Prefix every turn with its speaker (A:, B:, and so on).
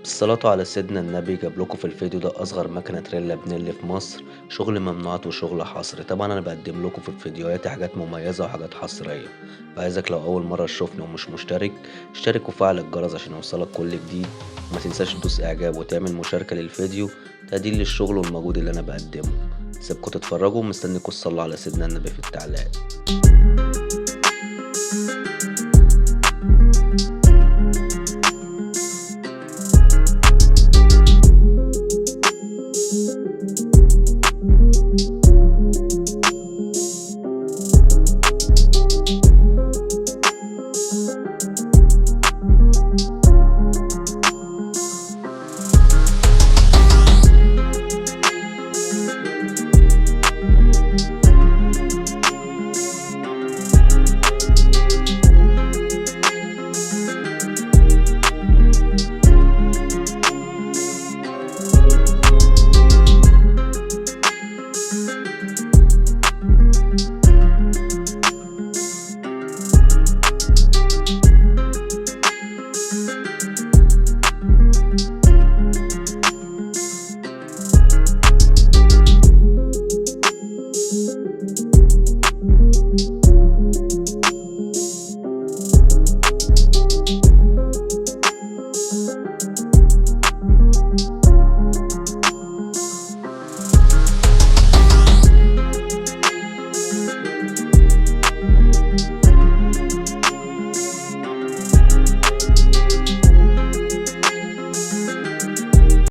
A: بالصلاة على سيدنا النبي جاب لكم في الفيديو ده أصغر مكنة تريلا بنيل في مصر. شغل ممنوعات وشغل حصري. طبعا أنا بقدم لكم في فيديوهاتي حاجات مميزة وحاجات حصرية. فعايزك لو أول مرة تشوفني ومش مشترك اشترك وفعل الجرس عشان يوصلك كل جديد. وما تنساش تدوس إعجاب وتعمل مشاركة للفيديو تقدير للشغل والمجهود اللي أنا بقدمه. سيبكم تتفرجوا ومستنيكوا تصلوا على سيدنا النبي في التعليقات.